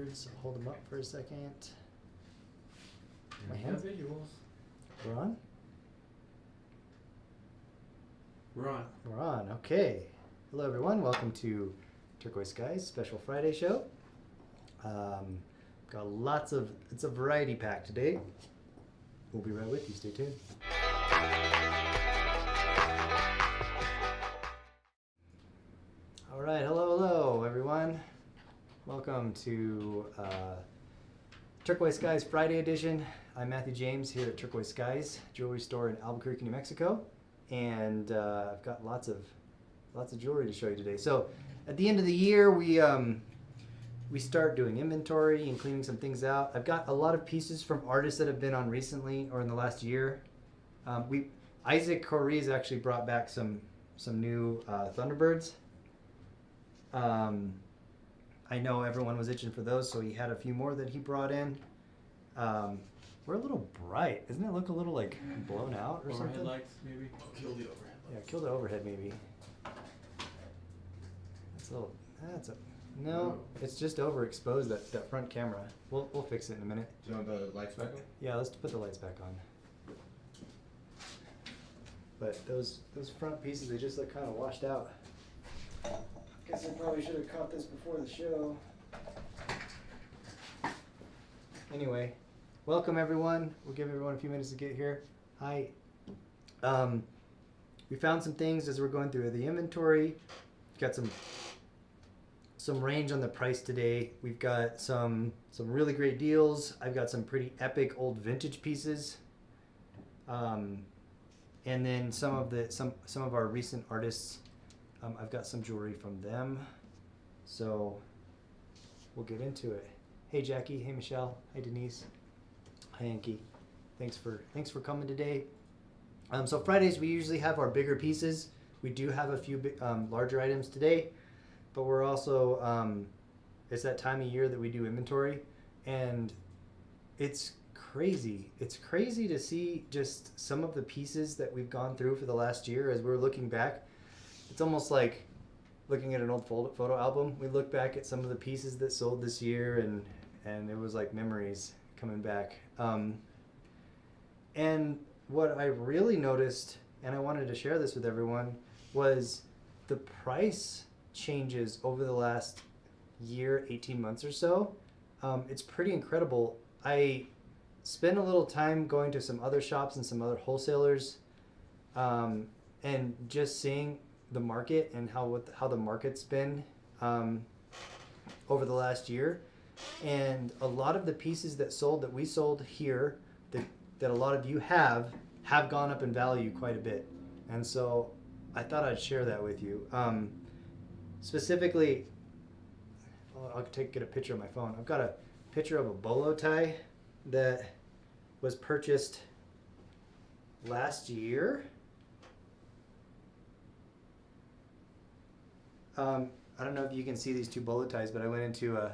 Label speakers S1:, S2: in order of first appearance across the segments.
S1: Thunderbirds. Hold them up for a second. My
S2: Yeah,
S1: hands.
S2: visuals.
S1: We're on?
S2: We're on.
S1: We're on. Okay. Hello, everyone. Welcome to Turquoise Skies Special Friday show. Got lots of, it's a variety pack today. We'll be right with you. Stay tuned. All right. Hello, everyone. Welcome to Turquoise Skies Friday edition. I'm Matthew James here at Turquoise Skies Jewelry Store in Albuquerque, New Mexico, and I've got lots of jewelry to show you today. So, at the end of the year, we start doing inventory and cleaning some things out. I've got a lot of pieces from artists that have been on recently or in the last year. Isaac Correa's actually brought back some new Thunderbirds. I know everyone was itching for those, so he had a few more that he brought in. We're a little bright. Doesn't it look a little like blown out or
S2: Overhead
S1: something?
S2: lights, maybe? Oh, kill the overhead lights.
S1: Yeah, kill the overhead maybe. No, it's just overexposed, that front camera. We'll fix it in a minute.
S3: Do you want the lights back on?
S1: Yeah, let's put the lights back on. But those front pieces, they just look kind of washed out. Guess I probably should have caught this before the show. Anyway, welcome everyone. We'll give everyone a few minutes to get here. Hi. We found some things as we're going through the inventory. Got some range on the price today. We've got some really great deals. I've got some pretty epic old vintage pieces. And then some of our recent artists. I've got some jewelry from them. So we'll get into it. Hey Jackie, hey Michelle, hey Denise, hi Anki. Thanks for coming today. So Fridays we usually have our bigger pieces. We do have a few larger items today, but we're also it's that time of year that we do inventory, and it's crazy. It's crazy to see just some of the pieces that we've gone through for the last year. As we're looking back, it's almost like looking at an old photo album. We look back at some of the pieces that sold this year, and it was like memories coming back. And what I really noticed, and I wanted to share this with everyone, was the price changes over the last year, 18 months or so. It's pretty incredible. I spent a little time going to some other shops and some other wholesalers, and just seeing the market and how the market's been over the last year. And a lot of the pieces that we sold here, that a lot of you have gone up in value quite a bit. And so I thought I'd share that with you. Specifically, I'll get a picture of my phone. I've got a picture of a bolo tie that was purchased last year. I don't know if you can see these two bolo ties, but I went into a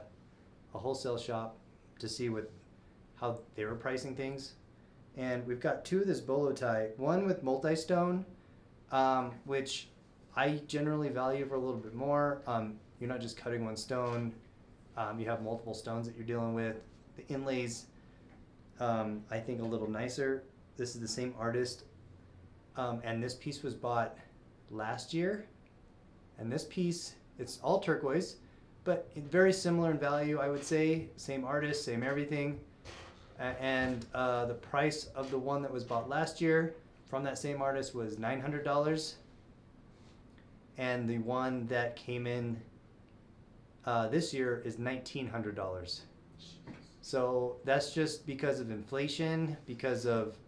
S1: wholesale shop to see how they were pricing things. And we've got two of this bolo tie, one with multi-stone, which I generally value for a little bit more. You're not just cutting one stone. You have multiple stones that you're dealing with. The inlays, I think a little nicer. This is the same artist. And this piece was bought last year. And this piece, it's all turquoise, but very similar in value, I would say. Same artist, same everything. And the price of the one that was bought last year from that same artist was $900. And the one that came in this year is $1,900. So that's just because of inflation, because of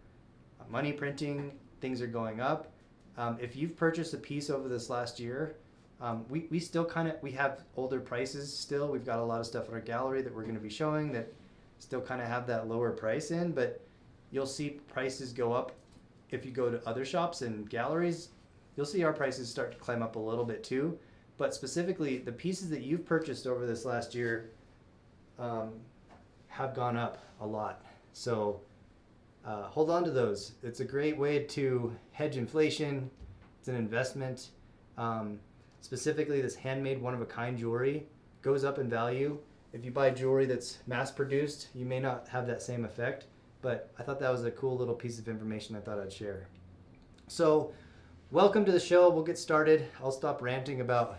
S1: money printing, things are going up. If you've purchased a piece over this last year, we still we have older prices still. We've got a lot of stuff in our gallery that we're going to be showing that still kind of have that lower price in, but you'll see prices go up. If you go to other shops and galleries, you'll see our prices start to climb up a little bit too. But specifically, the pieces that you've purchased over this last year have gone up a lot. So hold on to those. It's a great way to hedge inflation. It's an investment. Specifically, this handmade one-of-a-kind jewelry goes up in value, if you buy jewelry that's mass produced, you may not have that same effect. But I thought that was a cool little piece of information I thought I'd share. So, welcome to the show. We'll get started. I'll stop ranting about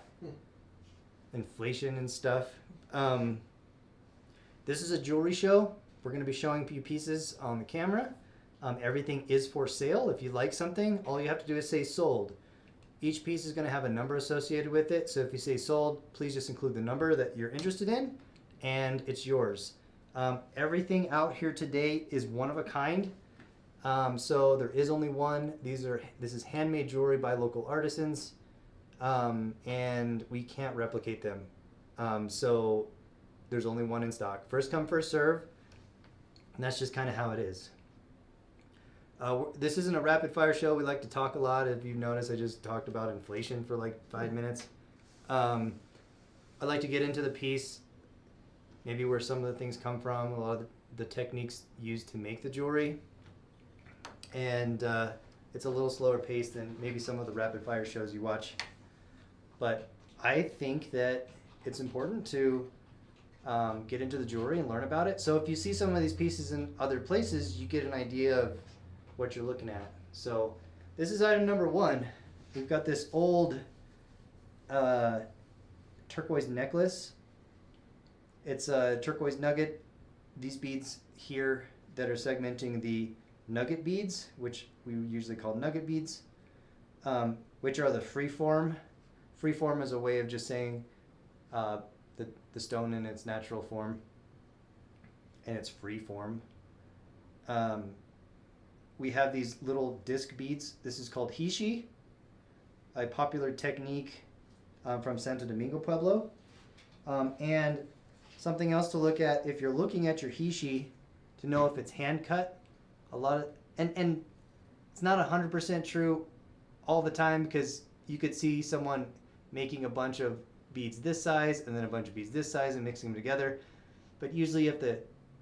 S1: inflation and stuff. This is a jewelry show. We're going to be showing you pieces on the camera. Everything is for sale. If you like something, all you have to do is say sold. Each piece is going to have a number associated with it. So if you say sold, please just include the number that you're interested in, and it's yours. Everything out here today is one of a kind. So there is only one. This is handmade jewelry by local artisans, and we can't replicate them. So there's only one in stock. First come, first serve, and that's just kind of how it is. This isn't a rapid fire show. We like to talk a lot. If you've noticed, I just talked about inflation for like 5 minutes. I'd like to get into the piece, maybe where some of the things come from, a lot of the techniques used to make the jewelry. And it's a little slower paced than maybe some of the rapid fire shows you watch. But I think that it's important to get into the jewelry and learn about it. So if you see some of these pieces in other places, you get an idea of what you're looking at. So this is item number one. We've got this old turquoise necklace. It's a turquoise nugget. These beads here that are segmenting the nugget beads, which we usually call nugget beads, which are the free form. Free form is a way of just saying the stone in its natural form, and it's free form. We have these little disc beads. This is called Heishi, a popular technique from Santo Domingo Pueblo. And something else to look at, if you're looking at your Heishi to know if it's hand cut, and it's not 100% true all the time, because you could see someone making a bunch of beads this size and then a bunch of beads this size and mixing them together. But usually if the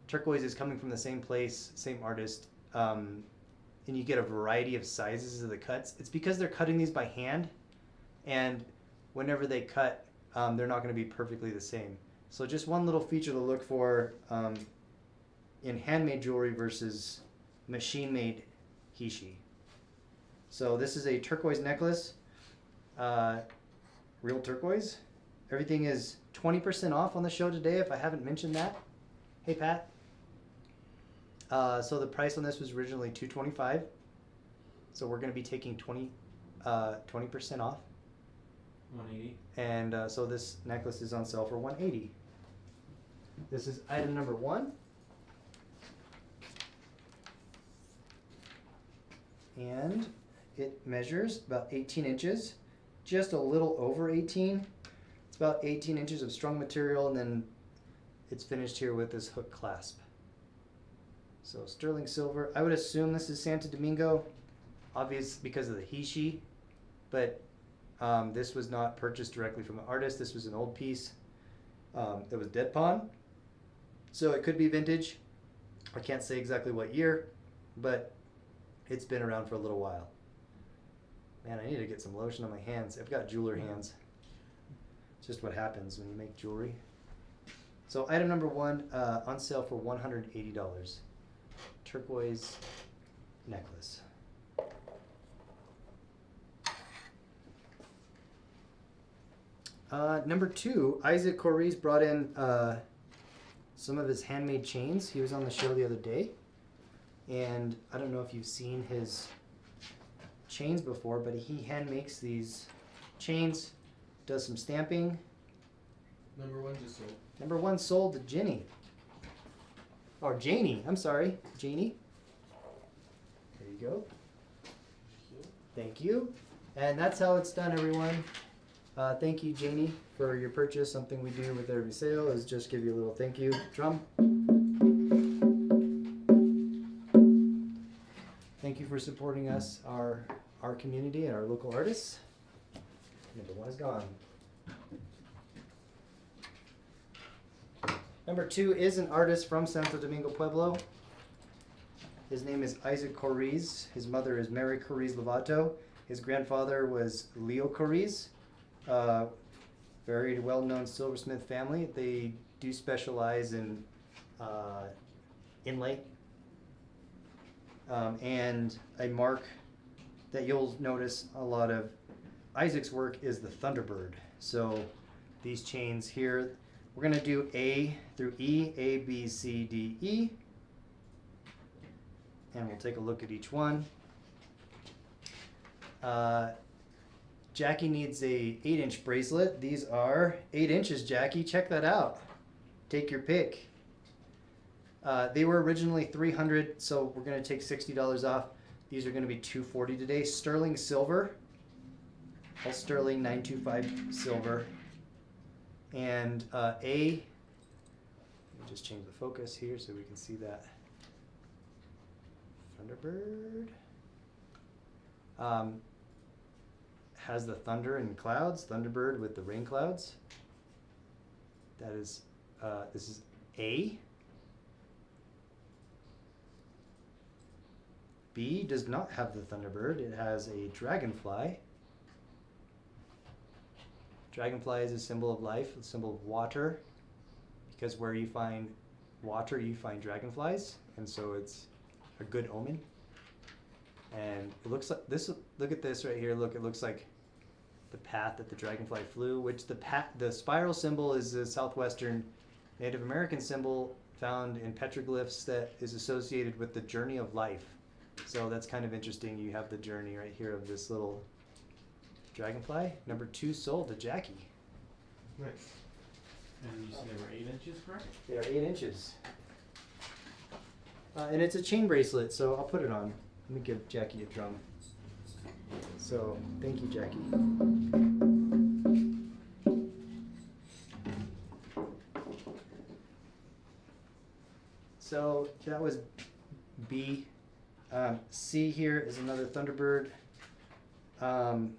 S1: turquoise is coming from the same place, same artist, and you get a variety of sizes of the cuts, it's because they're cutting these by hand, and whenever they cut, they're not going to be perfectly the same. So just one little feature to look for in handmade jewelry versus machine-made Heishi. So this is a turquoise necklace, real turquoise. Everything is 20% off on the show today, if I haven't mentioned that. Hey, Pat. So the price on this was originally $225. So we're going to be taking 20% off.
S2: 180.
S1: And so this necklace is on sale for $180. This is item number one. And it measures about 18 inches, just a little over 18. It's about 18 inches of strung material, and then it's finished here with this hook clasp. So sterling silver. I would assume this is Santo Domingo, obvious because of the Heishi, but this was not purchased directly from the artist. This was an old piece that was dead pawn. So it could be vintage. I can't say exactly what year, but it's been around for a little while. Man, I need to get some lotion on my hands. I've got jeweler hands. It's just what happens when you make jewelry. So item number one, on sale for $180. Turquoise necklace. Number two, Isaac Corries brought in some of his handmade chains. He was on the show the other day, and I don't know if you've seen his chains before, but he hand makes these chains, does some stamping.
S2: Number one just sold.
S1: Number one sold to Jenny. Or Janie, I'm sorry. Janie. There you go. Thank you. And that's how it's done, everyone. Thank you, Janie, for your purchase. Something we do with every sale is just give you a little thank you drum. Thank you for supporting us, our community, and our local artists. Number one is gone. Number two is an artist from Santo Domingo Pueblo. His name is Isaac Corries. His mother is Mary Corries Lovato. His grandfather was Leo Corries, very well-known silversmith family. They do specialize in inlay. And a mark that you'll notice a lot of Isaac's work is the Thunderbird. So these chains here, we're going to do A through E, A, B, C, D, E. And we'll take a look at each one. Jackie needs a 8-inch bracelet. These are 8 inches, Jackie. Check that out. Take your pick. They were originally $300, so we're going to take $60 off. These are going to be $240 today. Sterling silver. All sterling 925 silver. And let me just change the focus here so we can see that. Thunderbird. Has the thunder and clouds. Thunderbird with the rain clouds. That is, this is A. B does not have the Thunderbird. It has a dragonfly. Dragonfly is a symbol of life, a symbol of water, because where you find water, you find dragonflies, and so it's a good omen. And it looks like this. Look at this right here. Look, it looks like the path that the dragonfly flew. Which the spiral symbol is a southwestern Native American symbol found in petroglyphs that is associated with the journey of life. So that's kind of interesting. You have the journey right here of this little dragonfly. Number 2 sold to Jackie.
S2: Nice. And you said they were 8 inches, correct?
S1: They are 8 inches. And it's a chain bracelet, so I'll put it on. Let me give Jackie a drum. So, thank you, Jackie. So, that was B. C here is another Thunderbird. Let's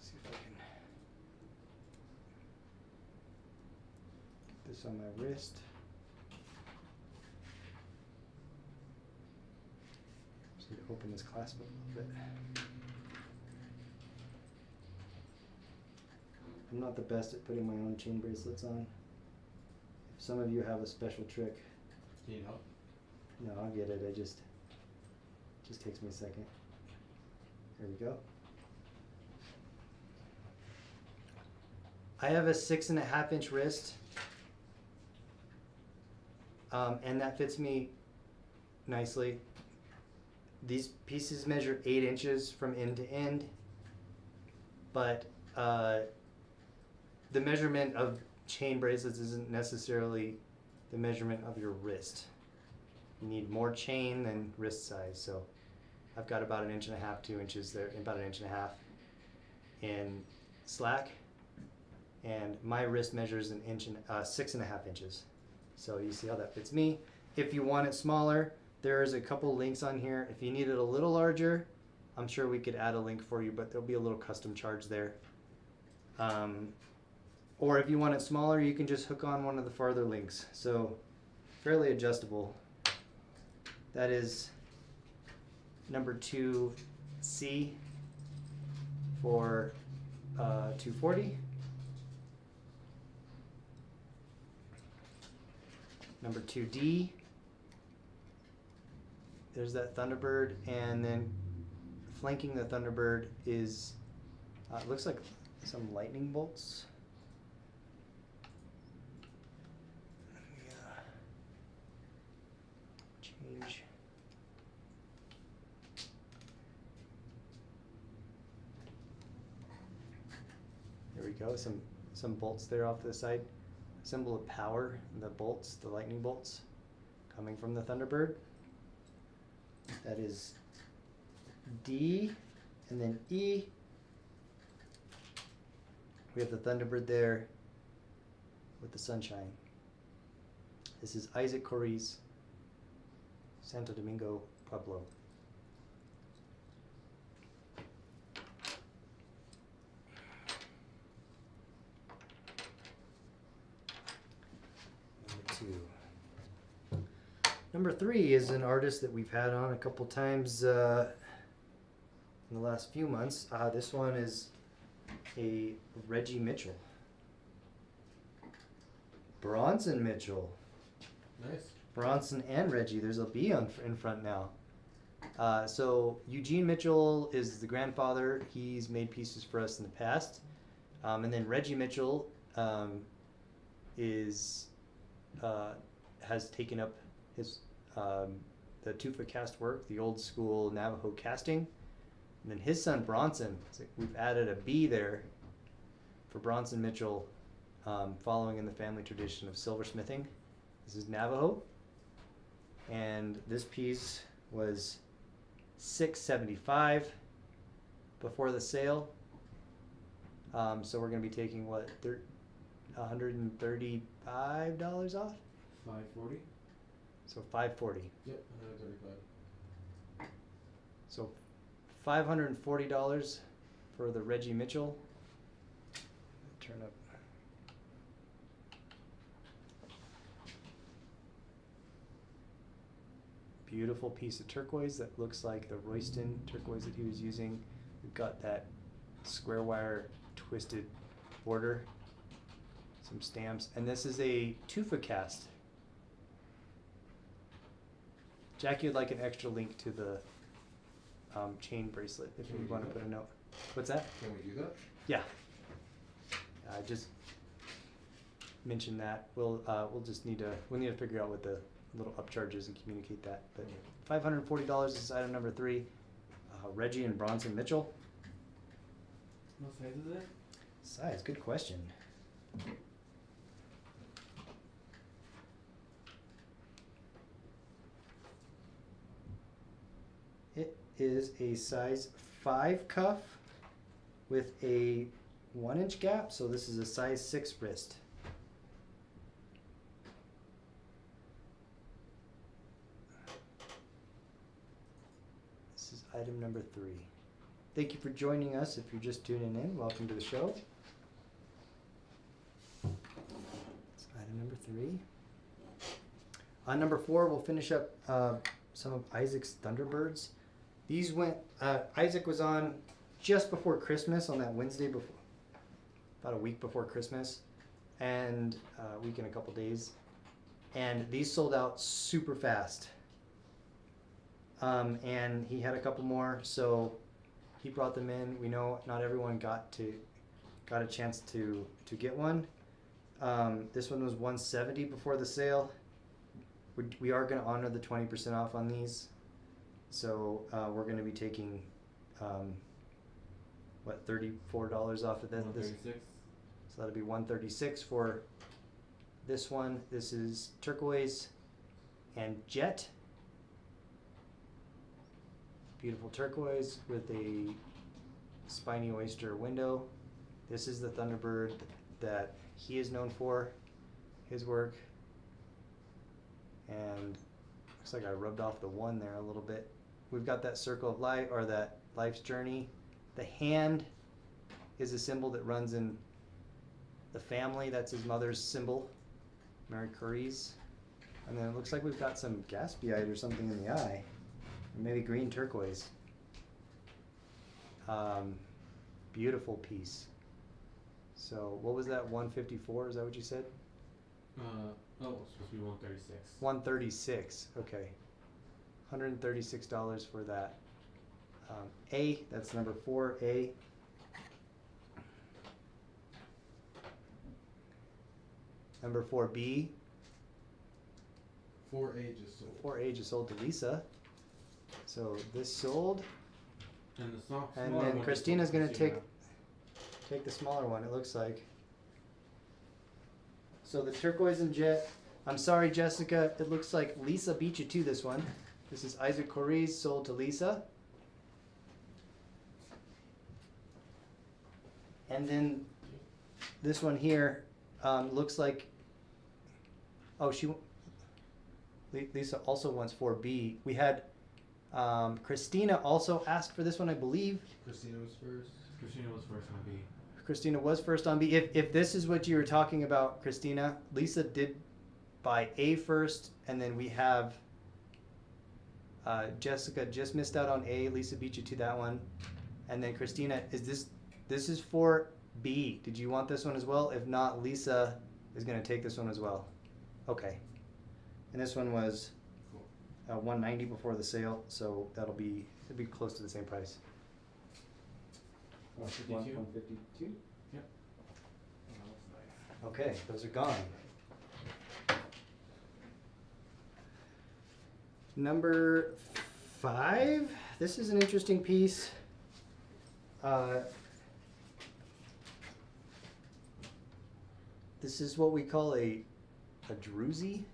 S1: see if I can get this on my wrist. Just need to open this clasp a little bit. I'm not the best at putting my own chain bracelets on. If some of you have a special trick,
S2: Do you need help?
S1: no, I'll get it. It just takes me a second. There we go. I have a 6.5-inch wrist, and that fits me nicely. These pieces measure 8 inches from end to end, but the measurement of chain bracelets isn't necessarily the measurement of your wrist. You need more chain than wrist size, so I've got about 1.5 inches, 2 inches there, about 1.5 inches in slack, and my wrist measures 6.5 inches. So you see how that fits me. If you want it smaller, there's a couple links on here. If you need it a little larger, I'm sure we could add a link for you, but there'll be a little custom charge there. Or if you want it smaller, you can just hook on one of the farther links. So fairly adjustable. That is number 2C for $240. Number 2D. There's that Thunderbird, and then flanking the Thunderbird is it looks like some lightning bolts. Change. There we go. Some bolts there off to the side. Symbol of power. The bolts, the lightning bolts, coming from the Thunderbird. That is D, and then E. We have the Thunderbird there with the sunshine. This is Isaac Corey's Santo Domingo, Pueblo. Number 2. Number 3 is an artist that we've had on a couple times in the last few months. This one is a Reggie Mitchell. Bronson Mitchell.
S2: Nice.
S1: Bronson and Reggie. There's a B in front now. So Eugene Mitchell is the grandfather. He's made pieces for us in the past. And then Reggie Mitchell has taken up his the 2-foot cast work, the old school Navajo casting. And then his son Bronson, we've added a B there for Bronson Mitchell, following in the family tradition of silversmithing. This is Navajo. And this piece was $675 before the sale. So we're going to be taking what, $135 off?
S2: $540.
S1: So $540.
S2: Yep, $135.
S1: So $540 for the Reggie Mitchell. Turn up. Beautiful piece of turquoise that looks like the Royston turquoise that he was using. We've got that square wire twisted border, some stamps, and this is a 2-foot cast. Jackie would like an extra link to the chain bracelet if you want to put a note. What's that?
S2: Can we do that?
S1: Yeah. I just mentioned that. We'll just need to figure out what the little upcharges and communicate that. But $540 is item number 3. Reggie and Bronson Mitchell.
S2: What size is it?
S1: Size, good question. It is a size 5 cuff with a 1-inch gap, so this is a size 6 wrist. This is item number 3. Thank you for joining us. If you're just tuning in, welcome to the show. It's item number 3. On number 4, we'll finish up some of Isaac's Thunderbirds. These went, Isaac was on just before Christmas, on that Wednesday before, about a week before Christmas, and a week and a couple days. And these sold out super fast. And he had a couple more, so he brought them in. We know not everyone got a chance to get one. This one was $170 before the sale. We are going to honor the 20% off on these, so we're going to be taking $34 off of that.
S2: $136.
S1: So that'll be $136 for this one. This is turquoise and jet. Beautiful turquoise with a spiny oyster window. This is the Thunderbird that he is known for, his work. And looks like I rubbed off the 1 there a little bit. We've got that circle of light, or that life's journey. The hand is a symbol that runs in the family. That's his mother's symbol, Mary Curie's. And then it looks like we've got some gaspiite or something in the eye. Or maybe green turquoise. Beautiful piece. So what was that, 154? Is that what you said?
S2: It's supposed to be 136.
S1: 136. Okay. $136 for that. A, that's number 4A. Number 4B.
S2: 4A just sold.
S1: 4A just sold to Lisa. So this sold.
S2: And the
S1: And
S2: smaller
S1: then
S2: one
S1: Christina's
S2: just sold
S1: gonna
S2: to
S1: take the smaller one, it looks like. So the turquoise and jet. I'm sorry, Jessica. It looks like Lisa beat you to this one. This is Isaac Corey's, sold to Lisa. And then this one here looks like. Oh, Lisa also wants 4B. We had Christina also asked for this one, I believe.
S2: Christina was first. Christina was first on B.
S1: Christina was first on B. If this is what you were talking about, Christina, Lisa did buy A first, and then we have Jessica just missed out on A. Lisa beat you to that one, and then Christina, this is for B, did you want this one as well? If not, Lisa is going to take this one as well. Okay. And this one was
S2: Cool.
S1: $190 before the sale, so it'll be close to the same price.
S2: 152?
S1: 152.
S2: Yep. Oh, that's nice.
S1: Okay, those are gone. Number 5. This is an interesting piece. This is what we call a druzy.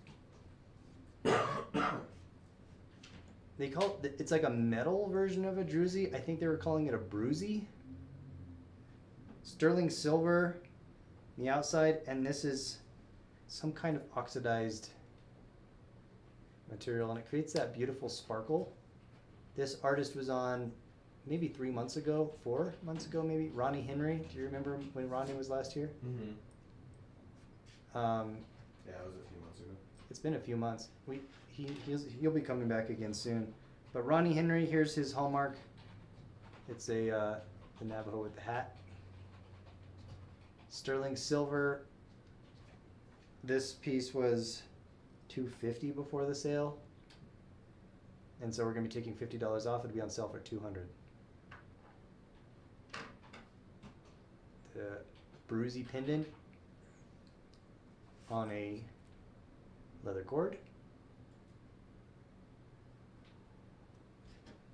S1: They call it, it's like a metal version of a druzy. I think they were calling it a bruzy. Sterling silver on the outside, and this is some kind of oxidized material, and it creates that beautiful sparkle. This artist was on maybe 3 months ago, 4 months ago maybe. Ronnie Henry. Do you remember when Ronnie was last year?
S2: Mm-hmm. Yeah, it was a few months ago.
S1: It's been a few months. He'll be coming back again soon. But Ronnie Henry, here's his hallmark. It's the Navajo with the hat. Sterling silver. This piece was $250 before the sale, and so we're gonna be taking $50 off. It'll be on sale for $200. The bruzy pendant on a leather cord.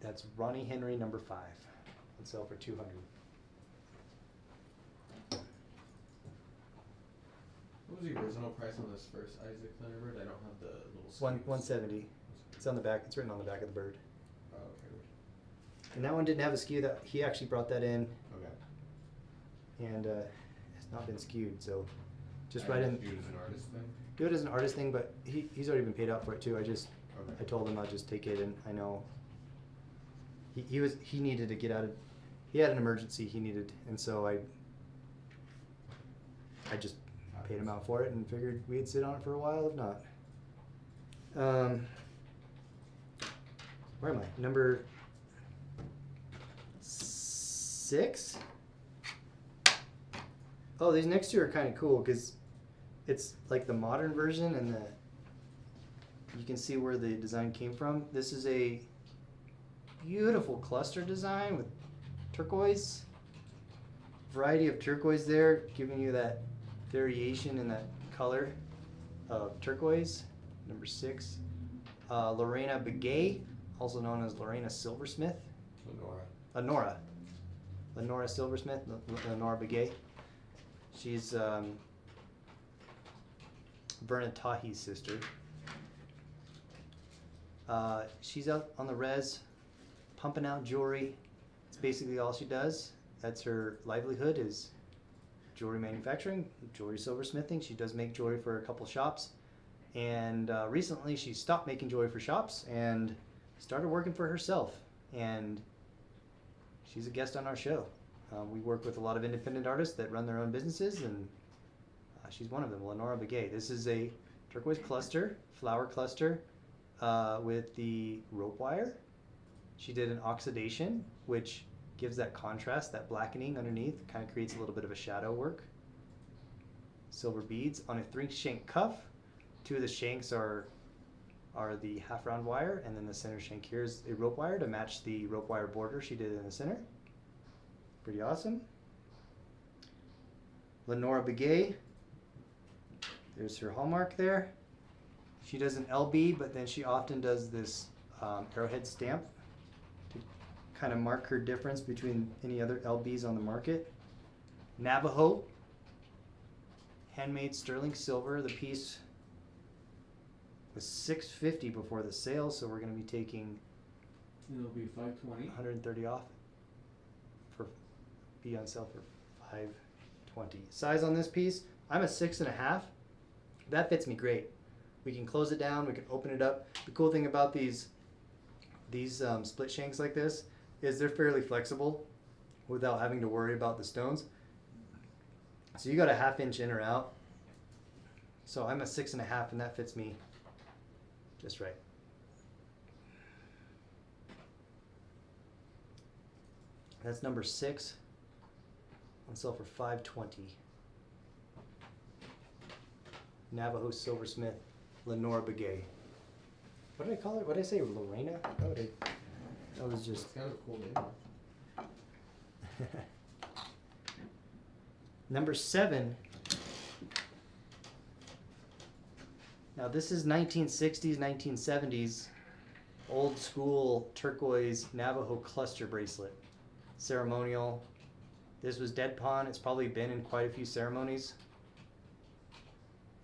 S1: That's Ronnie Henry number 5. On sale for $200.
S2: What was the original price on this first Isaac Thunderbird? I don't have the little.
S1: 170. It's on the back. It's written on the back of the bird.
S2: Oh, okay.
S1: And that one didn't have a skew. That he actually brought that in,
S2: Okay.
S1: and it's not been skewed. So just
S2: I
S1: write in.
S2: do it as an artist thing.
S1: Do it as an artist thing, but he's already been paid out for it too. I
S2: Okay.
S1: told him I'll just take it, and I know he needed to get out of. He had an emergency he needed, and so I just paid him out for it and figured we'd sit on it for a while if not. Where am I? Number 6? Oh, these next two are kind of cool because it's like the modern version, and you can see where the design came from. This is a beautiful cluster design with turquoise. Variety of turquoise there, giving you that variation in that color of turquoise. Number 6. Lorena Begay, also known as Lorena Silversmith. Lenora Silversmith, Lenora Begay. She's Verna Tahi's sister. She's out on the res, pumping out jewelry. It's basically all she does. That's her livelihood, is jewelry manufacturing, jewelry silversmithing. She does make jewelry for a couple shops. And recently she stopped making jewelry for shops and started working for herself. And she's a guest on our show. We work with a lot of independent artists that run their own businesses, and she's one of them, Lenora Begay. This is a turquoise cluster, flower cluster, with the rope wire. She did an oxidation, which gives that contrast, that blackening underneath, kind of creates a little bit of a shadow work. Silver beads on a 3-shank cuff. 2 of the shanks are the half round wire, and then the center shank here is a rope wire to match the rope wire border she did in the center. Pretty awesome. Lenora Begay. There's her hallmark there. She does an LB, but then she often does this arrowhead stamp to kind of mark her difference between any other LBs on the market. Navajo. Handmade sterling silver. The piece was $650 before the sale, so we're going to be taking
S2: It'll be $520.
S1: $130 off. Be on sale for $520. Size on this piece, I'm a 6.5. That fits me great. We can close it down. We can open it up. The cool thing about these split shanks like this is they're fairly flexible without having to worry about the stones. So you got a 1/2 inch in or out. So I'm a 6.5, and that fits me just right. That's number 6. On sale for $5.20. Navajo silversmith Lenore Begay. What did I call it? What did I say? Lorena? That was just.
S2: It's kind of a cool name.
S1: Number 7. Now this is 1960s, 1970s, old school turquoise Navajo cluster bracelet. Ceremonial. This was dead pawn. It's probably been in quite a few ceremonies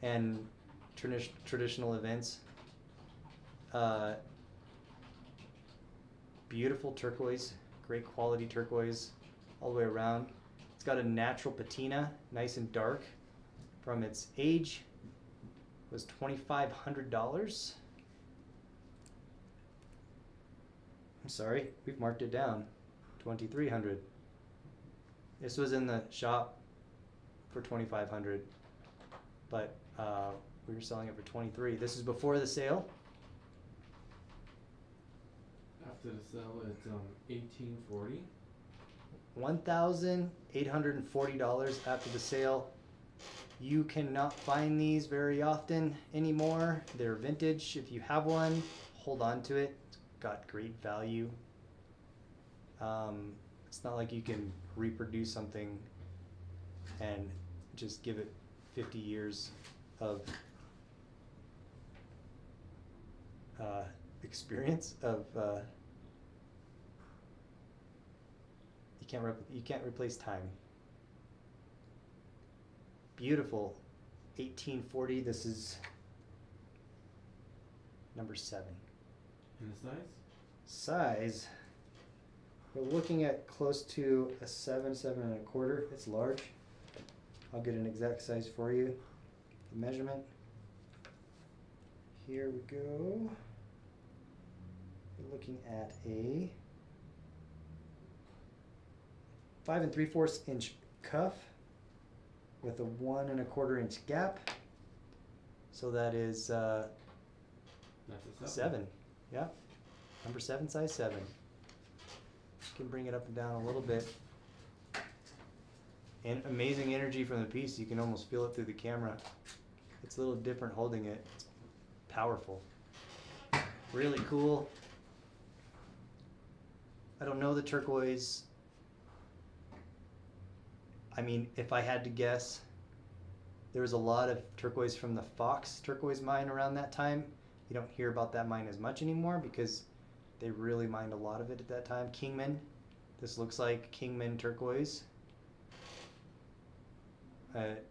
S1: and traditional events. Beautiful turquoise, great quality turquoise all the way around. It's got a natural patina, nice and dark. From its age, was $2,500. I'm sorry, we've marked it down. $2,300. This was in the shop for $2,500, but we were selling it for $23. This is before the sale.
S2: After the sale, it's $1,840.
S1: $1,840 after the sale. You cannot find these very often anymore. They're vintage. If you have one, hold on to it. It's got great value. It's not like you can reproduce something and just give it 50 years of experience of you can't replace time. Beautiful 1840. This is number 7.
S2: And the size?
S1: Size, we're looking at close to a 7, 7.25. It's large. I'll get an exact size for you. The measurement. Here we go. We're looking at a 5 3/4 inch cuff with a 1 1/4 inch gap. So that is
S2: That's a
S1: 7. Yeah. Number 7, size 7. You can bring it up and down a little bit. And amazing energy from the piece. You can almost feel it through the camera. It's a little different holding it. It's powerful. Really cool. I don't know the turquoise. I mean, if I had to guess, there was a lot of turquoise from the Fox turquoise mine around that time. You don't hear about that mine as much anymore because they really mined a lot of it at that time. Kingman. This looks like Kingman turquoise. It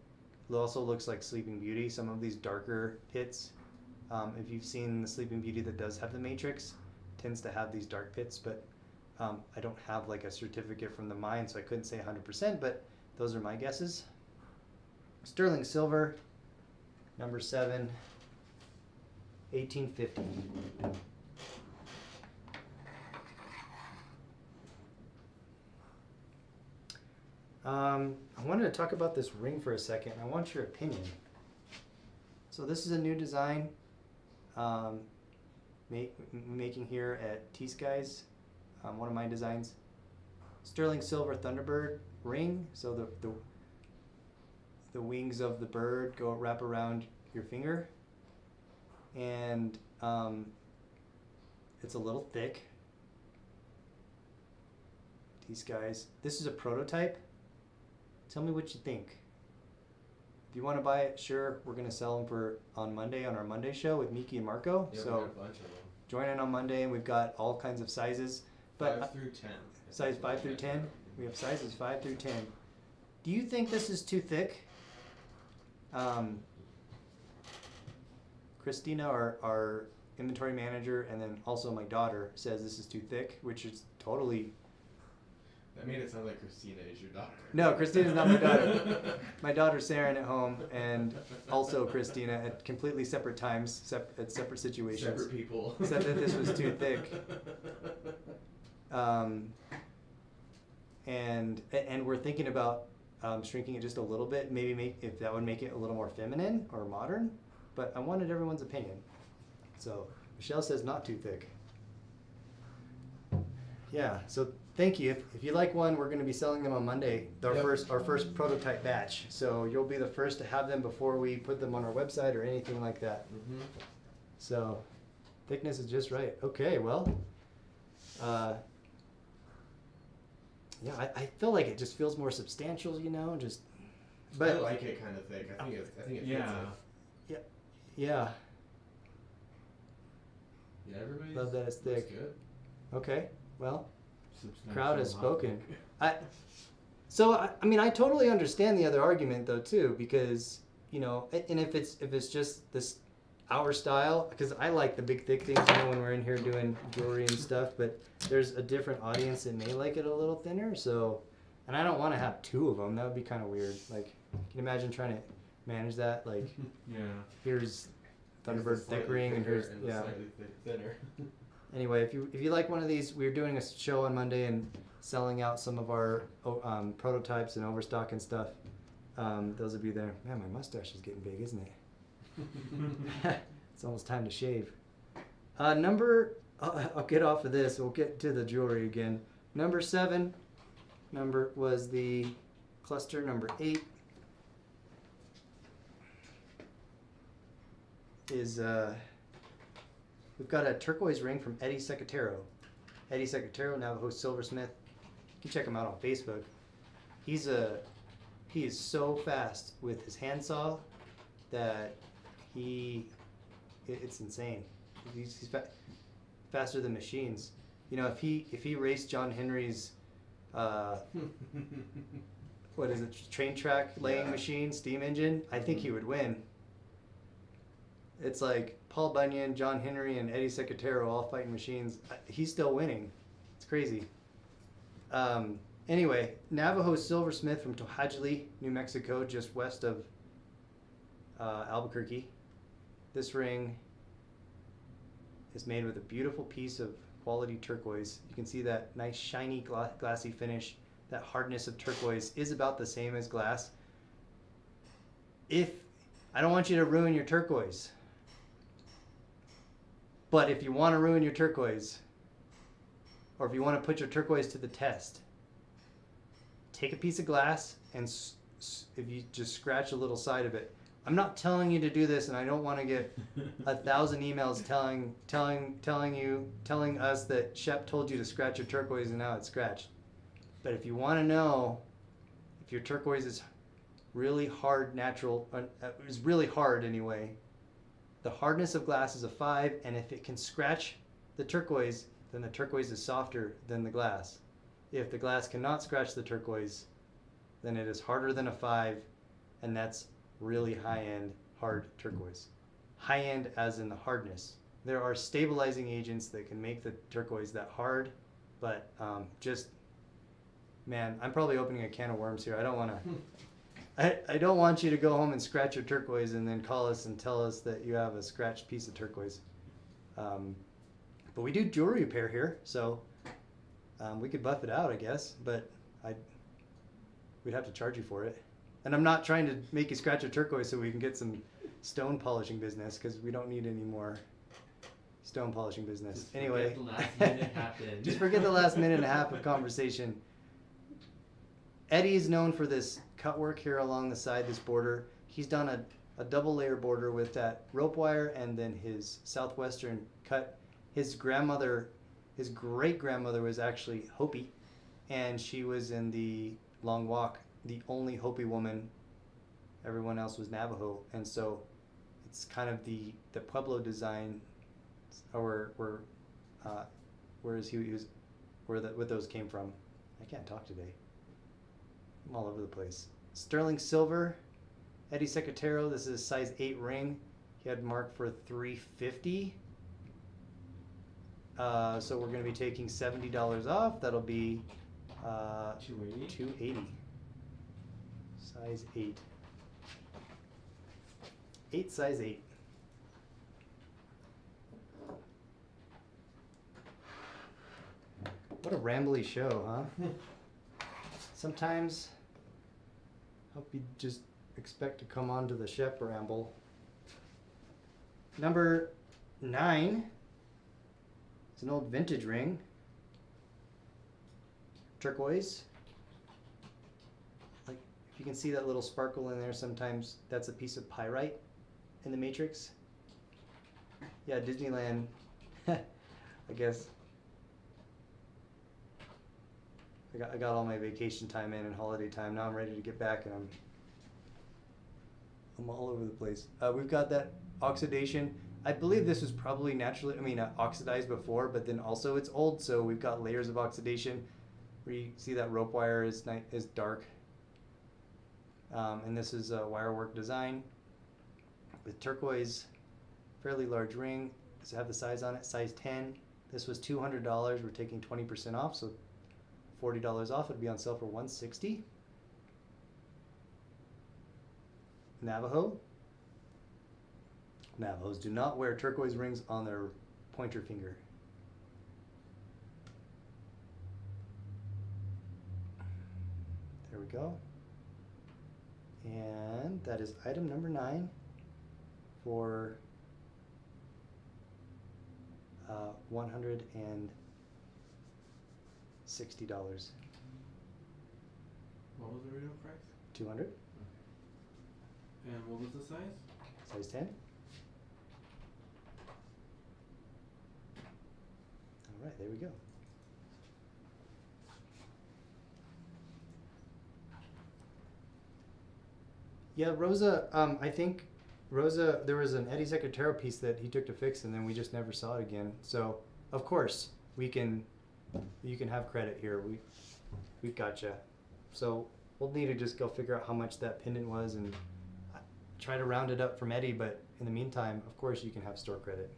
S1: also looks like Sleeping Beauty. Some of these darker pits, if you've seen the Sleeping Beauty that does have the matrix, tends to have these dark pits, but I don't have like a certificate from the mine, so I couldn't say 100%, but those are my guesses. Sterling silver, number 7, 1850. I wanted to talk about this ring for a second. I want your opinion. So this is a new design making here at T.Skies, one of my designs. Sterling silver Thunderbird ring. So the wings of the bird wrap around your finger, and it's a little thick. T.Skies. This is a prototype. Tell me what you think. If you want to buy it, sure, we're gonna sell them on Monday on our Monday show with Miki and Marco.
S2: Yeah,
S1: so
S2: we got a bunch of them.
S1: join in on Monday, and we've got all kinds of sizes. But
S2: 5 through 10.
S1: size 5 through 10. We have sizes 5 through 10. Do you think this is too thick? Christina, our inventory manager, and then also my daughter says this is too thick, which is totally.
S2: That made it sound like Christina is your daughter.
S1: No, Christina's not my daughter. My daughter's Sarah at home, and also Christina at completely separate times, at separate situations.
S2: Separate people.
S1: Said that this was too thick. And we're thinking about shrinking it just a little bit, maybe if that would make it a little more feminine or modern. But I wanted everyone's opinion. So Michelle says not too thick. Yeah, so thank you. If you like one, we're going to be selling them on Monday, our
S2: Yep.
S1: first prototype batch. So you'll be the first to have them before we put them on our website or anything like that.
S2: Mm-hmm.
S1: So thickness is just right. Okay, well, yeah, I feel like it just feels more substantial, you know, just. But
S2: I like it kind of thick. I think it fits
S3: Yeah.
S2: it.
S1: yeah,
S2: Yeah, everybody's
S1: love that it's
S2: looks
S1: thick.
S2: good.
S1: Okay, well,
S3: Substantial
S1: crowd has
S3: hot
S1: spoken.
S3: thick.
S1: I mean, I totally understand the other argument though too, because you know, and if it's just this our style, because I like the big thick things, you know, when we're in here doing jewelry and stuff, but there's a different audience that may like it a little thinner. So, and I don't want to have two of them. That would be kind of weird. Like, can you imagine trying to manage that? Like,
S3: Yeah.
S1: here's
S2: Here's
S1: Thunderbird
S2: the
S1: thick
S2: slightly
S1: ring, and
S2: thicker
S1: here's
S2: the
S1: yeah.
S2: slightly thinner.
S1: Anyway, if you like one of these, we're doing a show on Monday and selling out some of our prototypes and overstock and stuff. Those will be there. Man, my mustache is getting big, isn't it? It's almost time to shave. I'll get off of this. We'll get to the jewelry again. Number 7 was the cluster number 8. Is we've got a turquoise ring from Eddie Secatero. Eddie Secatero, Navajo silversmith. You can check him out on Facebook. He is so fast with his handsaw that it's insane. He's faster than machines. You know, if he raced John Henry's what is it, train track laying machine, steam engine, I think he would win. It's like Paul Bunyan, John Henry, and Eddie Secatero all fighting machines. He's still winning. It's crazy. Anyway, Navajo silversmith from Tohajli, New Mexico, just west of Albuquerque. This ring is made with a beautiful piece of quality turquoise. You can see that nice shiny glassy finish. That hardness of turquoise is about the same as glass. I don't want you to ruin your turquoise, but if you want to ruin your turquoise, or if you want to put your turquoise to the test, take a piece of glass and if you just scratch a little side of it. I'm not telling you to do this, and I don't want to get 1,000 emails telling us that Shep told you to scratch your turquoise and now it's scratched. But if you want to know if your turquoise is really hard, is really hard anyway, the hardness of glass is a 5, and if it can scratch the turquoise, then the turquoise is softer than the glass. If the glass cannot scratch the turquoise, then it is harder than a 5, and that's really high-end hard turquoise. High-end as in the hardness. There are stabilizing agents that can make the turquoise that hard, but man, I'm probably opening a can of worms here. I don't want to. I don't want you to go home and scratch your turquoise and then call us and tell us that you have a scratched piece of turquoise. But we do jewelry repair here, so we could buff it out, I guess, but we'd have to charge you for it. And I'm not trying to make you scratch a turquoise so we can get some stone polishing business, because we don't need any more stone polishing business.
S3: Just
S1: anyway,
S3: forget the last minute happened.
S1: just forget the last minute and a half of conversation. Eddie is known for this cut work here along the side, this border. He's done a double layer border with that rope wire and then his southwestern cut. His great grandmother was actually Hopi, and she was in the Long Walk, the only Hopi woman. Everyone else was Navajo, and so it's kind of the Pueblo design, or where those came from. I can't talk today. I'm all over the place. Sterling silver, Eddie Secatero. This is a size 8 ring. He had marked for $350. So we're going to be taking $70 off. That'll be $280. Size 8. 8 size 8. What a rambly show, huh? Sometimes hope you just expect to come on to the Shep ramble. Number 9 is an old vintage ring. turquoise. Like, if you can see that little sparkle in there, sometimes that's a piece of pyrite in the matrix. Yeah, Disneyland, I guess. I got all my vacation time in and holiday time. Now I'm ready to get back, and I'm all over the place. We've got that oxidation. I believe this was probably naturally, oxidized before, but then also it's old, so we've got layers of oxidation. Where you see that rope wire is dark. And this is a wire work design with turquoise, fairly large ring. Does it have the size on it? Size 10. This was $200. We're taking 20% off, so $40 off. It'd be on sale for $160. Navajo. Navajos do not wear turquoise rings on their pointer finger. There we go. And that is item number 9 for $160.
S2: What was the original price?
S1: 200.
S2: And what was the size?
S1: Size 10. All right, there we go. Yeah, Rosa, I think Rosa, there was an Eddie Secretero piece that he took to fix, and then we just never saw it again. So, of course, you can have credit here. We gotcha. So we'll need to just go figure out how much that pendant was and try to round it up from Eddie, but in the meantime, of course, you can have store credit.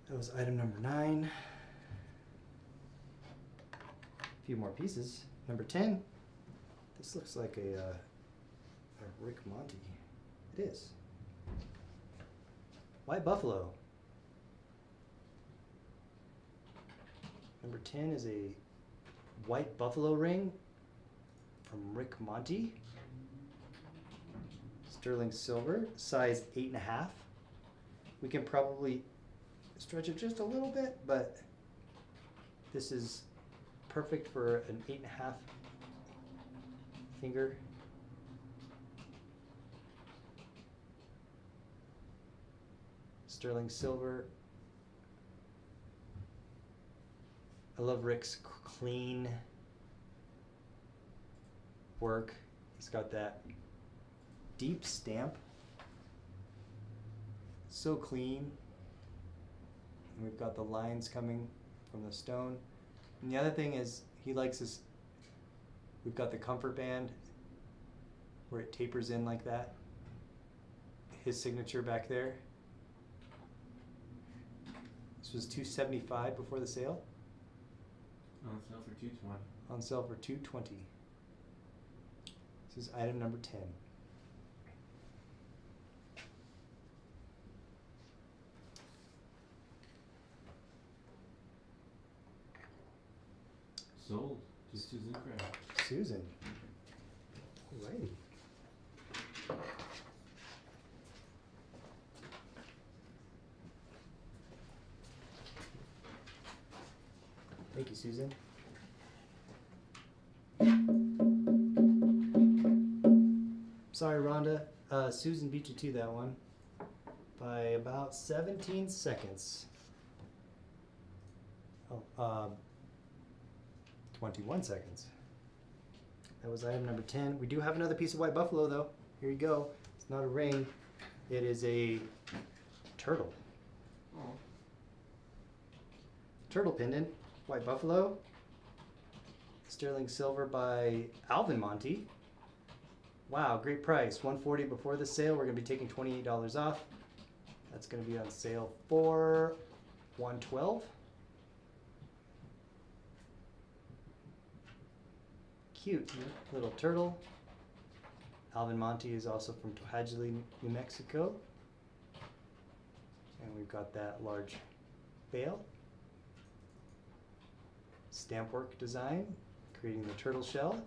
S1: That was item number 9. A few more pieces. Number 10. This looks like a Rick Monty. It is. White Buffalo. Number 10 is a white buffalo ring from Rick Monty. Sterling silver, size 8.5. We can probably stretch it just a little bit, but this is perfect for an 8.5 finger. Sterling silver. I love Rick's clean work. He's got that deep stamp. So clean. And we've got the lines coming from the stone. And the other thing is he likes this, we've got the comfort band where it tapers in like that. His signature back there. This was $275 before the sale.
S2: On sale for $220.
S1: On sale for $220. This is item number 10.
S2: Sold to Susan Craig.
S1: Susan. Alrighty. Thank you, Susan. Sorry, Rhonda. Susan beat you to that one by about 17 seconds. Oh, 21 seconds. That was item number 10. We do have another piece of white buffalo, though. Here you go. It's not a ring. It is a turtle.
S2: Oh.
S1: Turtle pendant. White buffalo. Sterling silver by Alvin Monty. Wow, great price. $140 before the sale. We're going to be taking $28 off. That's going to be on sale for $112. Cute little turtle. Alvin Monty is also from Tohajili, New Mexico. And we've got that large bail. Stamp work design, creating the turtle shell.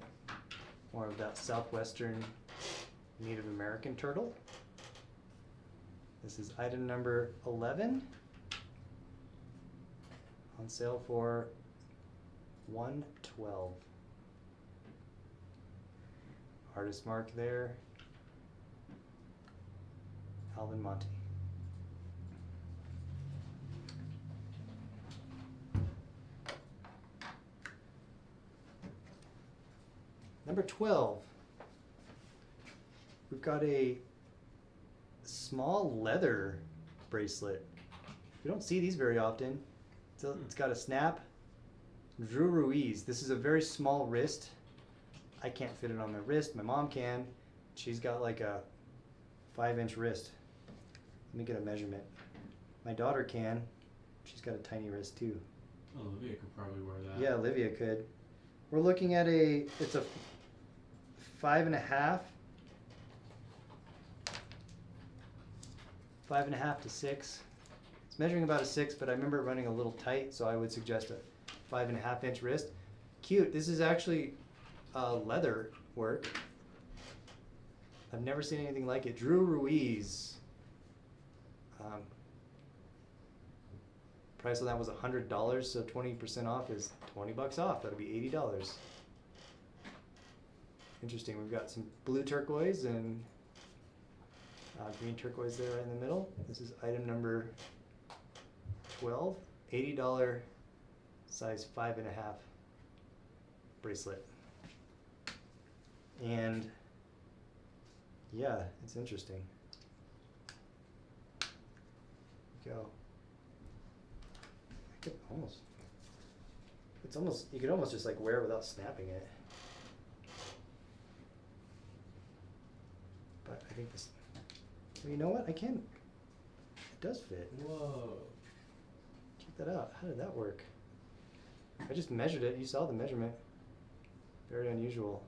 S1: More of that southwestern Native American turtle. This is item number 11. On sale for 112. Artist mark there. Alvin Monty. Number 12. We've got a small leather bracelet. We don't see these very often. It's got a snap. Drew Ruiz. This is a very small wrist. I can't fit it on my wrist. My mom can. She's got like a 5-inch wrist. Let me get a measurement. My daughter can. She's got a tiny wrist too.
S3: Olivia could probably wear that.
S1: Yeah, Olivia could. We're looking at it's a 5.5. 5.5 to 6. It's measuring about a 6, but I remember it running a little tight, so I would suggest a 5.5-inch wrist. Cute. This is actually leather work. I've never seen anything like it. Drew Ruiz. Price on that was $100, so 20% off is $20 off. That'll be $80. Interesting. We've got some blue turquoise and green turquoise there right in the middle. This is item number 12. $80 size 5.5 bracelet. And yeah, it's interesting. Go. I could almost. It's almost. You could almost just like wear it without snapping it. But I think this. Well, you know what? I can. It does fit.
S3: Whoa.
S1: Check that out. How did that work? I just measured it. You saw the measurement. Very unusual.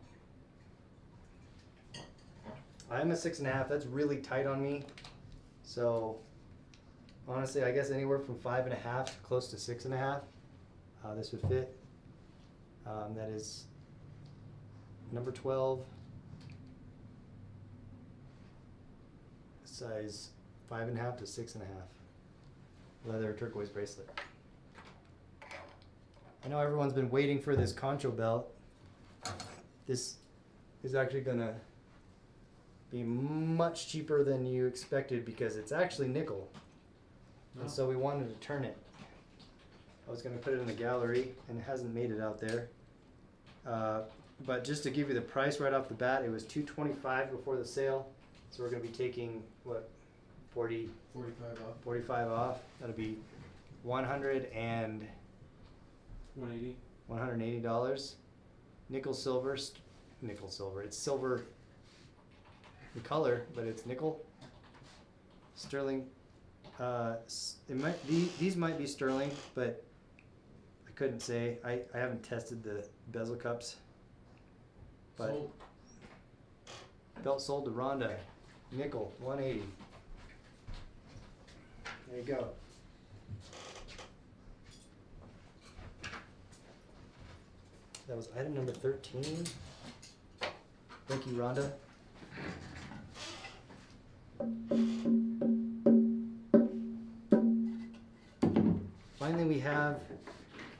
S1: I'm a 6.5. That's really tight on me. So honestly, I guess anywhere from 5.5 close to 6.5, this would fit. That is number 12, size 5.5 to 6.5, leather turquoise bracelet. I know everyone's been waiting for this Concho Belt. This is actually gonna be much cheaper than you expected because it's actually nickel. And so we wanted to turn it. I was going to put it in the gallery and it hasn't made it out there. But just to give you the price right off the bat, it was $225 before the sale. So we're going to be taking what, 45
S2: off.
S1: 45 off. That'll be $180. $180. Nickel silver. Nickel silver. It's silver in color, but it's nickel. Sterling. These might be sterling, but I couldn't say. I haven't tested the bezel cups. But
S2: Sold.
S1: belt sold to Rhonda. Nickel, 180. There you go. That was item number 13. Thank you, Rhonda. Finally, we have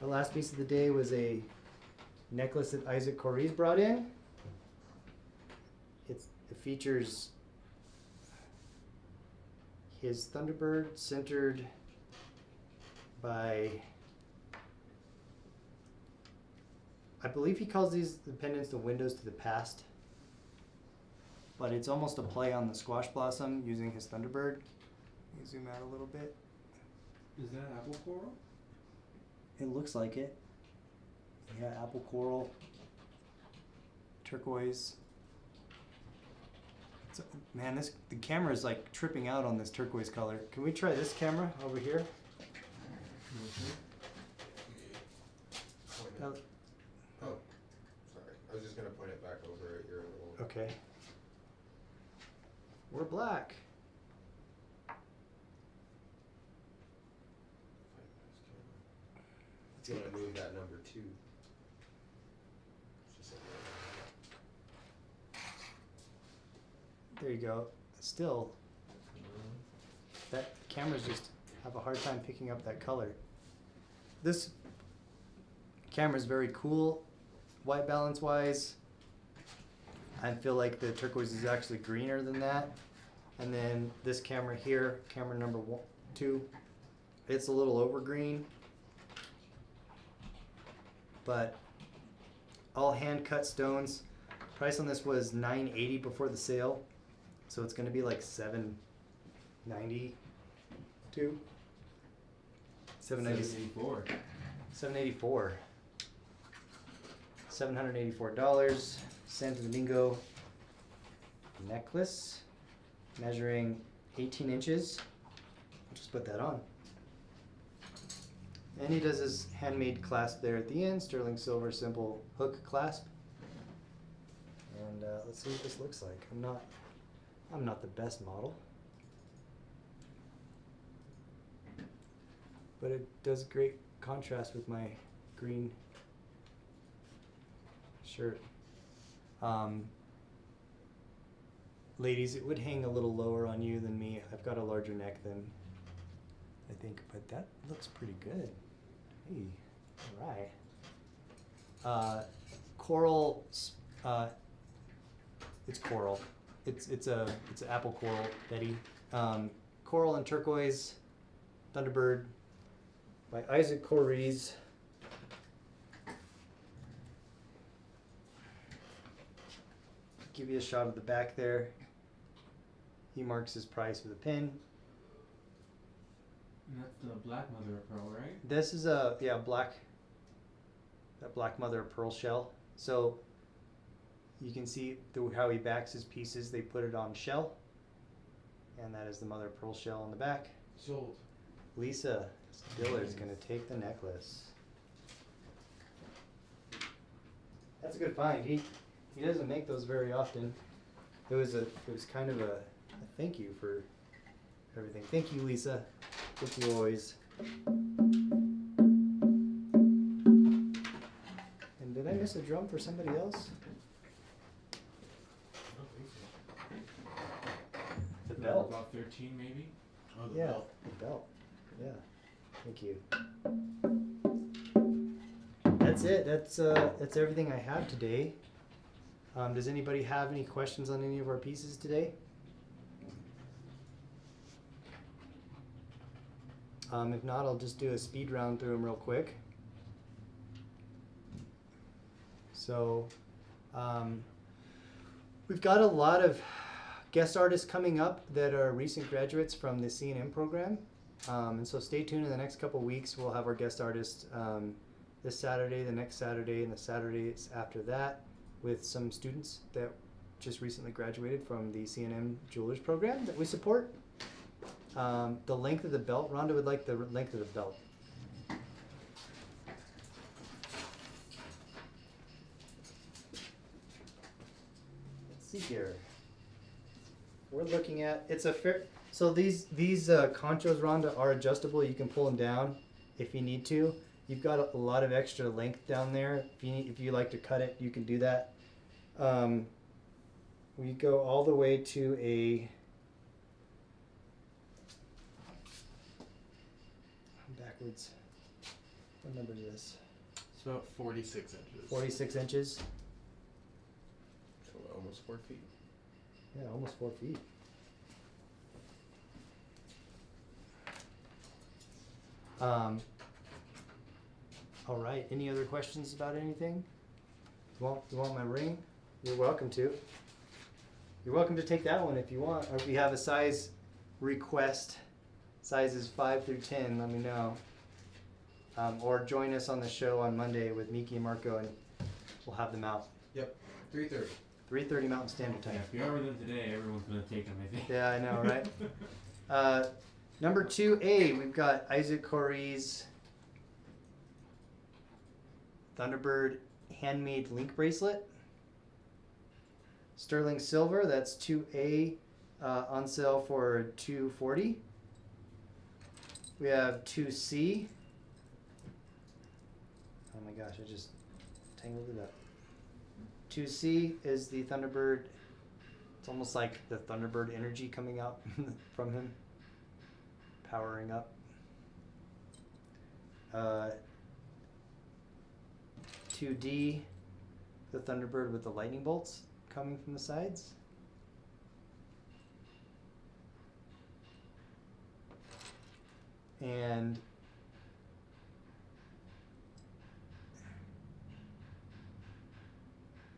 S1: our last piece of the day was a necklace that Isaac Corey's brought in. It features his Thunderbird centered by, I believe he calls these the pendants the windows to the past, but it's almost a play on the squash blossom using his Thunderbird. Let me zoom out a little bit.
S3: Is that apple coral?
S1: It looks like it. Yeah, apple coral, turquoise. Man, the camera is like tripping out on this turquoise color. Can we try this camera over here?
S4: Oh, sorry. I was just gonna point it back over at your little.
S1: Okay. We're black.
S4: It's gonna move that number 2. It's just
S1: There you go. Still, that cameras just have a hard time picking up that color. This Camera's very cool, white balance wise. I feel like the turquoise is actually greener than that. And then this camera here, camera number 2, it's a little over green. But all hand cut stones. Price on this was $9.80 before the sale. So it's gonna be like $7.92. $7.84. $784. Santo Domingo necklace, measuring 18 inches. I'll just put that on. And he does his handmade clasp there at the end, sterling silver simple hook clasp. And let's see what this looks like. I'm not the best model, but it does great contrast with my green shirt. Ladies, it would hang a little lower on you than me. I've got a larger neck than I think, but that looks pretty good. Hey, all right. Coral. It's coral. It's an apple coral, Betty. Coral and turquoise, Thunderbird, by Isaac Corries. Give you a shot of the back there. He marks his price with a pin.
S3: And that's the black mother of pearl, right?
S1: This is that black mother of pearl shell. So you can see how he backs his pieces. They put it on shell, and that is the mother of pearl shell on the back.
S2: Sold.
S1: Lisa Dillard's gonna take the necklace. That's a good find. He doesn't make those very often. It was kind of a thank you for everything. Thank you, Lisa. Thank you always. And did I miss a drum for somebody else?
S2: I don't think so.
S1: The belt.
S3: About 13 maybe?
S2: Oh, the
S1: Yeah,
S2: belt.
S1: the belt. Yeah. Thank you. That's it. That's everything I have today. Does anybody have any questions on any of our pieces today? If not, I'll just do a speed round through them real quick. So, we've got a lot of guest artists coming up that are recent graduates from the C&M program. And so stay tuned in the next couple weeks. We'll have our guest artists this Saturday, the next Saturday, and the Saturdays after that, with some students that just recently graduated from the C&M Jewelers program that we support. The length of the belt, Rhonda would like the length of the belt. Let's see here. We're looking at, it's a fair, so these conchos, Rhonda, are adjustable. You can pull them down if you need to. You've got a lot of extra length down there. If you like to cut it, you can do that. We go all the way to a, backwards. What number is this?
S2: It's about 46 inches.
S1: 46 inches.
S2: So almost 4 feet.
S1: Yeah, almost 4 feet. All right. Any other questions about anything? You want my ring? You're welcome to. You're welcome to take that one if you want. Or if you have a size request, sizes 5 through 10, let me know. Or join us on the show on Monday with Miki and Marco, and we'll have them out.
S2: Yep. 3:30.
S1: 3:30 Mountain Standard Time.
S3: Yeah, if you order them today, everyone's gonna take them, I think.
S1: Yeah, I know, right? Number 2A, we've got Isaac Corries Thunderbird handmade link bracelet. Sterling silver, that's 2A, on sale for $240. We have 2C. Oh my gosh, I just tangled it up. 2C is the Thunderbird. It's almost like the Thunderbird energy coming out from him, powering up. 2D, the Thunderbird with the lightning bolts coming from the sides. And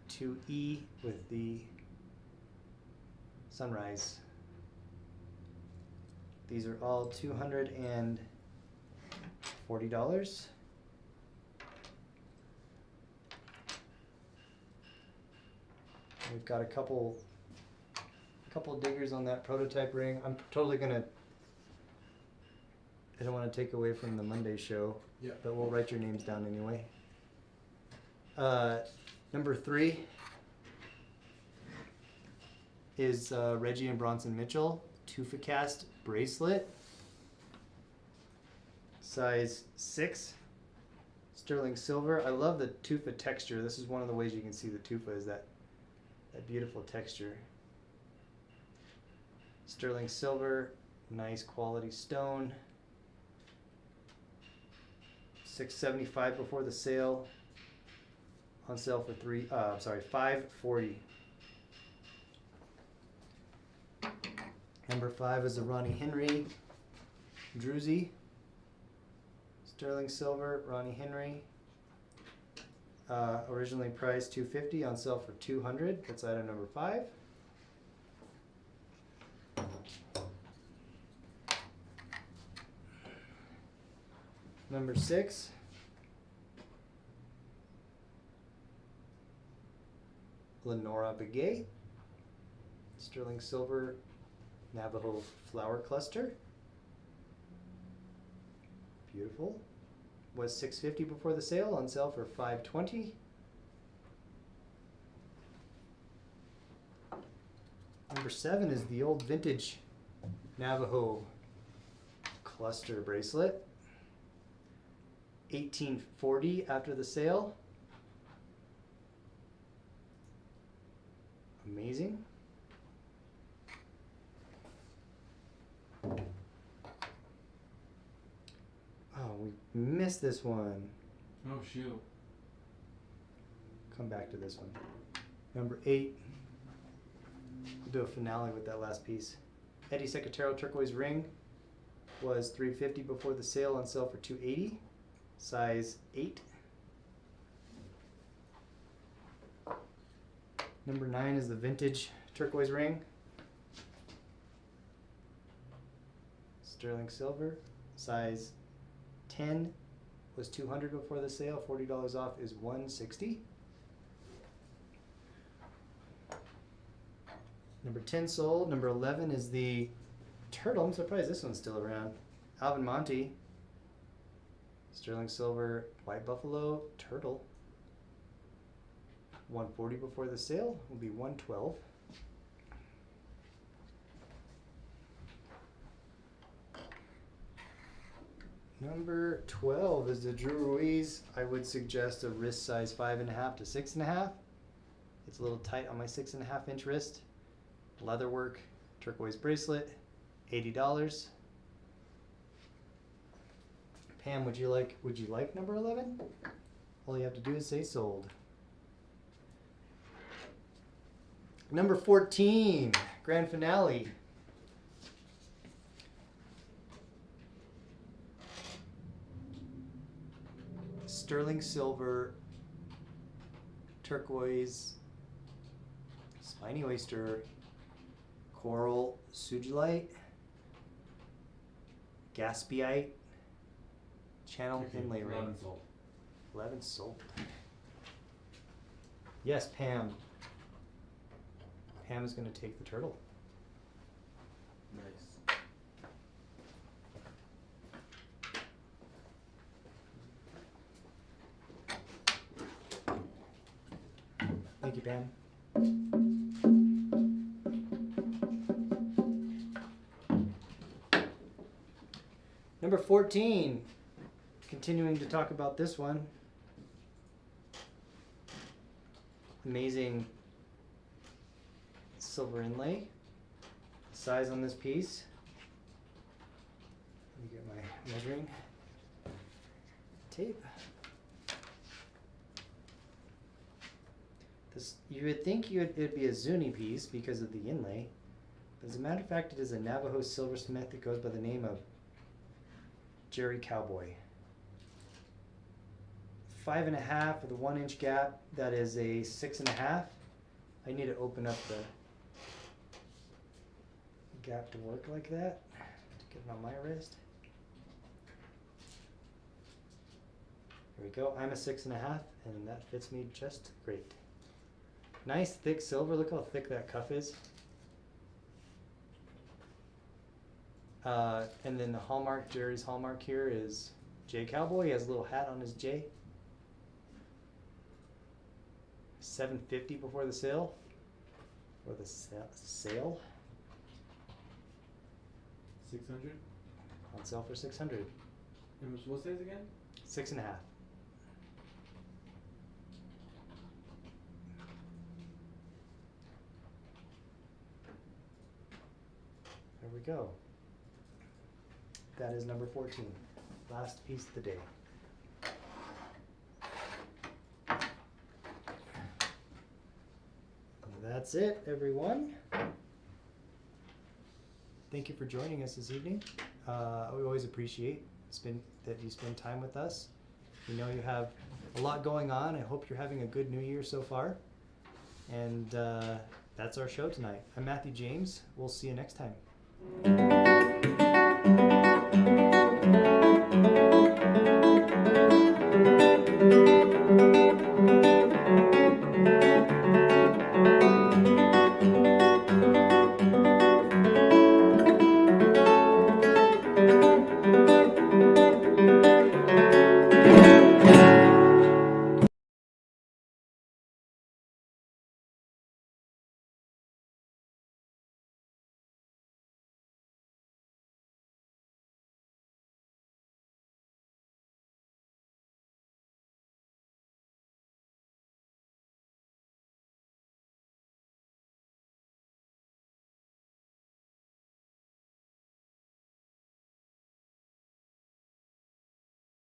S1: to E with the sunrise. These are all $240. We've got a couple diggers on that prototype ring. I'm totally gonna. I don't want to take away from the Monday show,
S2: Yeah.
S1: but we'll write your names down anyway. Number 3 is Reggie and Bronson Mitchell Tufacast bracelet, size 6, sterling silver. I love the tufa texture. This is one of the ways you can see the tufa is that beautiful texture. Sterling silver, nice quality stone. $675 before the sale. On sale for $540. Number 5 is a Ronnie Henry Druzy. Sterling silver, Ronnie Henry. Originally priced $250, on sale for $200. That's item number 5. Number 6. Lenora Begay. Sterling silver, Navajo flower cluster. Beautiful. Was $650 before the sale, on sale for $520. Number 7 is the old vintage Navajo cluster bracelet. $1840 after the sale. Amazing. Oh, we missed this one.
S3: Oh shoot.
S1: Come back to this one. Number 8. We'll do a finale with that last piece. Eddie Secatero turquoise ring was $350 before the sale, on sale for $280. Size 8. Number 9 is the vintage turquoise ring. Sterling silver. Size 10 was $200 before the sale. $40 off is $160. Number 10 sold. Number 11 is the turtle. I'm surprised this one's still around. Alvin Monty. Sterling silver, white buffalo, turtle. $140 before the sale. Will be $112. Number 12 is the Drew Ruiz. I would suggest a wrist size 5.5 to 6.5. It's a little tight on my 6.5 inch wrist. Leatherwork, turquoise bracelet, $80. Pam, would you like number 11? All you have to do is say sold. Number 14, grand finale. Sterling silver, turquoise, spiny oyster, coral sugilite, gaspiite, channel inlay ring.
S3: 11 sold.
S1: 11 sold. Yes, Pam. Pam is going to take the turtle.
S2: Nice.
S1: Thank you, Pam. Number 14. Continuing to talk about this one. Amazing silver inlay. Size on this piece. Let me get my measuring tape. This, you would think it'd be a Zuni piece because of the inlay. But as a matter of fact, it is a Navajo silversmith that goes by the name of Jerry Cowboy. 5.5 with a 1 inch gap. That is a 6.5. I need to open up the gap to work like that to get it on my wrist. There we go. I'm a 6.5, and that fits me just great. Nice thick silver. Look how thick that cuff is. And then the hallmark, Jerry's hallmark here is J Cowboy. He has a little hat on his J. $750 before the sale. For the sale.
S2: 600.
S1: On sale for 600.
S2: And what size again?
S1: 6.5. There we go. That is number 14. Last piece of the day. That's it, everyone. Thank you for joining us this evening. We always appreciate that you spend time with us. We know you have a lot going on. I hope you're having a good New Year so far. And that's our show tonight. I'm Matthew James. We'll see you next time.